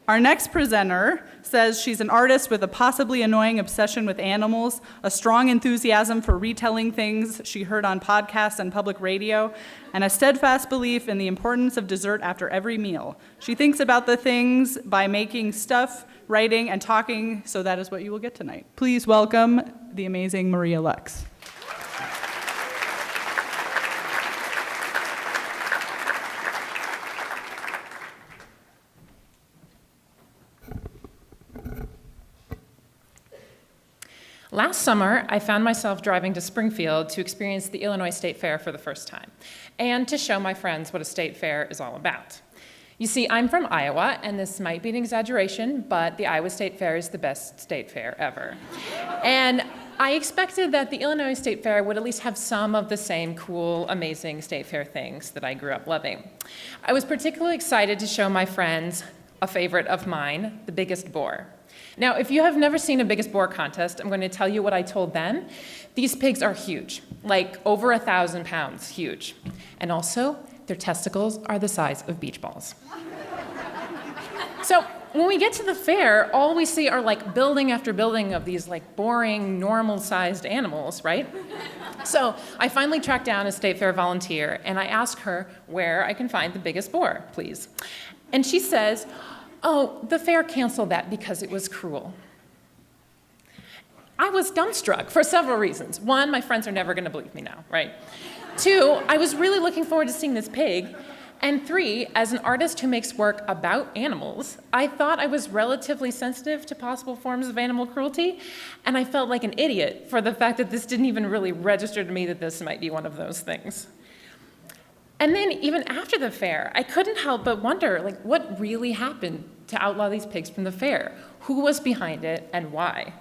Our next presenter says she's an artist with a possibly annoying obsession with animals, a strong enthusiasm for retelling things she heard on podcasts and public radio, and a steadfast belief in the importance of dessert after every meal. She thinks about the things by making stuff, writing, and talking, so that is what you will get tonight. Please welcome the amazing Maria Lex. Last summer, I found myself driving to Springfield to experience the Illinois State Fair for the first time, and to show my friends what a state fair is all about. You see, I'm from Iowa, and this might be an exaggeration, but the Iowa State Fair is the best state fair ever. And I expected that the Illinois State Fair would at least have some of the same cool, amazing state fair things that I grew up loving. I was particularly excited to show my friends a favorite of mine, the biggest boar. Now, if you have never seen a biggest boar contest, I'm going to tell you what I told them. These pigs are huge, like over 1,000 pounds huge. And also, their testicles are the size of beach balls. So when we get to the fair, all we see are like building after building of these like boring, normal-sized animals, right? So I finally tracked down a state fair volunteer, and I asked her where I can find the biggest boar, please. And she says, "Oh, the fair canceled that because it was cruel." I was dumbstruck for several reasons. One, my friends are never going to believe me now, right? Two, I was really looking forward to seeing this pig. And three, as an artist who makes work about animals, I thought I was relatively sensitive to possible forms of animal cruelty, and I felt like an idiot for the fact that this didn't even really register to me that this might be one of those things. And then even after the fair, I couldn't help but wonder, like, what really happened to outlaw these pigs from the fair? Who was behind it and why?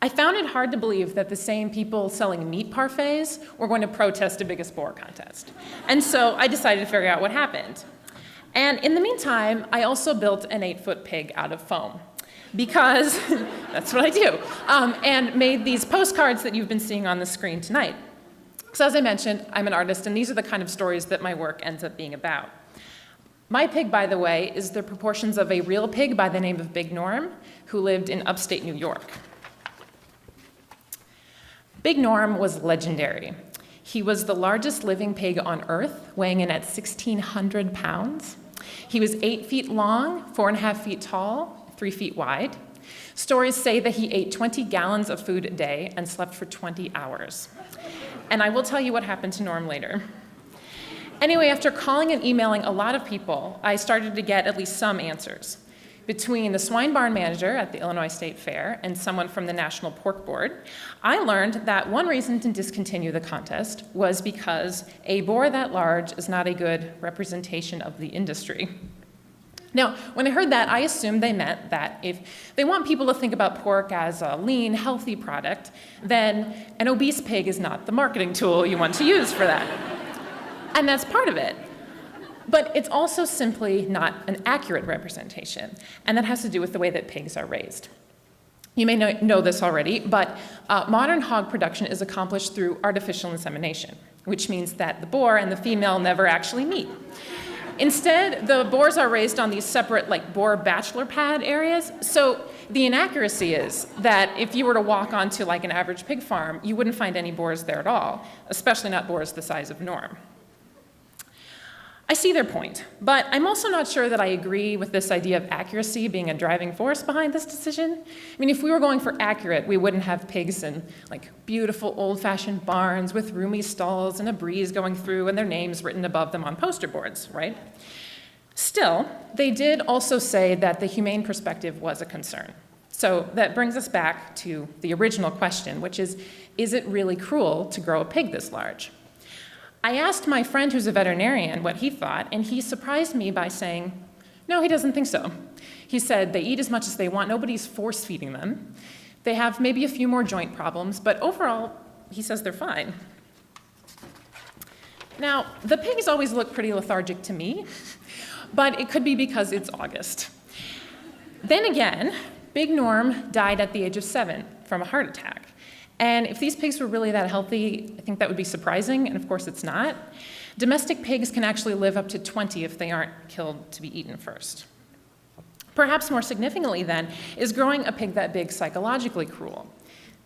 I found it hard to believe that the same people selling meat parfaits were going to protest a biggest boar contest. And so I decided to figure out what happened. And in the meantime, I also built an 8-foot pig out of foam, because that's what I do, and made these postcards that you've been seeing on the screen tonight. So as I mentioned, I'm an artist, and these are the kind of stories that my work ends up being about. My pig, by the way, is the proportions of a real pig by the name of Big Norm, who lived in upstate New York. Big Norm was legendary. He was the largest living pig on Earth, weighing in at 1,600 pounds. He was 8 feet long, 4.5 feet tall, 3 feet wide. Stories say that he ate 20 gallons of food a day and slept for 20 hours. And I will tell you what happened to Norm later. Anyway, after calling and emailing a lot of people, I started to get at least some answers. Between the swine barn manager at the Illinois State Fair and someone from the National Pork Board, I learned that one reason to discontinue the contest was because a boar that large is not a good representation of the industry. Now, when I heard that, I assumed they meant that if they want people to think about pork as a lean, healthy product, then an obese pig is not the marketing tool you want to use for that. And that's part of it. But it's also simply not an accurate representation, and that has to do with the way that pigs are raised. You may know this already, but modern hog production is accomplished through artificial insemination, which means that the boar and the female never actually meet. Instead, the boars are raised on these separate, like, boar bachelor pad areas. So the inaccuracy is that if you were to walk onto, like, an average pig farm, you wouldn't find any boars there at all, especially not boars the size of Norm. I see their point, but I'm also not sure that I agree with this idea of accuracy being a driving force behind this decision. I mean, if we were going for accurate, we wouldn't have pigs in like beautiful old-fashioned barns with roomy stalls and a breeze going through and their names written above them on poster boards, right? Still, they did also say that the humane perspective was a concern. So that brings us back to the original question, which is it really cruel to grow a pig this large? I asked my friend who's a veterinarian what he thought, and he surprised me by saying, no, he doesn't think so. He said they eat as much as they want, nobody's force feeding them. They have maybe a few more joint problems, but overall, he says they're fine. Now, the pigs always look pretty lethargic to me, but it could be because it's August. Then again, Big Norm died at the age of 7 from a heart attack. And if these pigs were really that healthy, I think that would be surprising, and of course it's not. Domestic pigs can actually live up to 20 if they aren't killed to be eaten first. Perhaps more significantly, then, is growing a pig that big psychologically cruel?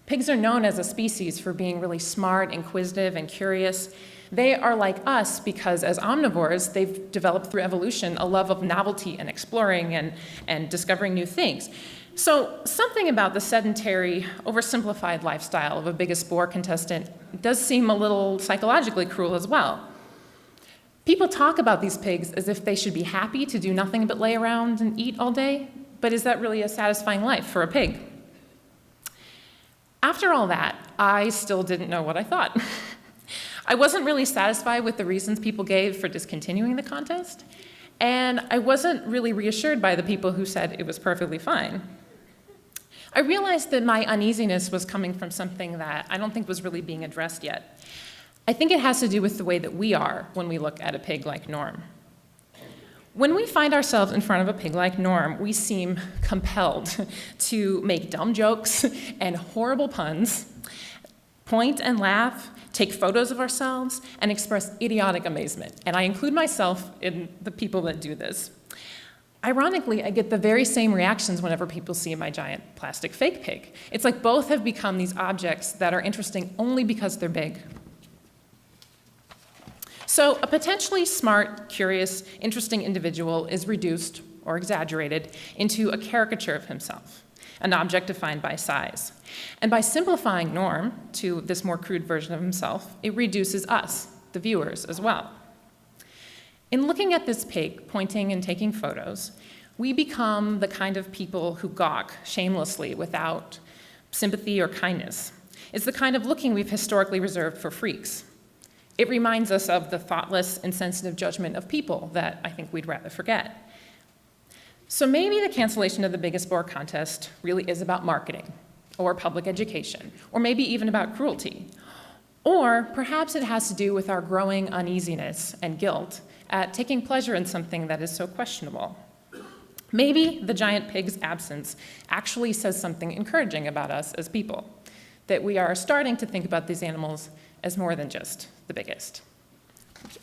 Pigs are known as a species for being really smart, inquisitive, and curious. They are like us because, as omnivores, they've developed through evolution a love of novelty and exploring and discovering new things. So something about the sedentary, oversimplified lifestyle of a biggest boar contestant does seem a little psychologically cruel as well. People talk about these pigs as if they should be happy to do nothing but lay around and eat all day, but is that really a satisfying life for a pig? After all that, I still didn't know what I thought. I wasn't really satisfied with the reasons people gave for discontinuing the contest, and I wasn't really reassured by the people who said it was perfectly fine. I realized that my uneasiness was coming from something that I don't think was really being addressed yet. I think it has to do with the way that we are when we look at a pig like Norm. When we find ourselves in front of a pig like Norm, we seem compelled to make dumb jokes and horrible puns, point and laugh, take photos of ourselves, and express idiotic amazement. And I include myself in the people that do this. Ironically, I get the very same reactions whenever people see my giant plastic fake pig. It's like both have become these objects that are interesting only because they're big. So a potentially smart, curious, interesting individual is reduced or exaggerated into a caricature of himself, an object defined by size. And by simplifying Norm to this more crude version of himself, it reduces us, the viewers, as well. In looking at this pig, pointing and taking photos, we become the kind of people who gawk shamelessly without sympathy or kindness. It's the kind of looking we've historically reserved for freaks. It reminds us of the thoughtless, insensitive judgment of people that I think we'd rather forget. So maybe the cancellation of the biggest boar contest really is about marketing, or public education, or maybe even about cruelty. Or perhaps it has to do with our growing uneasiness and guilt at taking pleasure in something that is so questionable. Maybe the giant pig's absence actually says something encouraging about us as people, that we are starting to think about these animals as more than just the biggest. Thank you.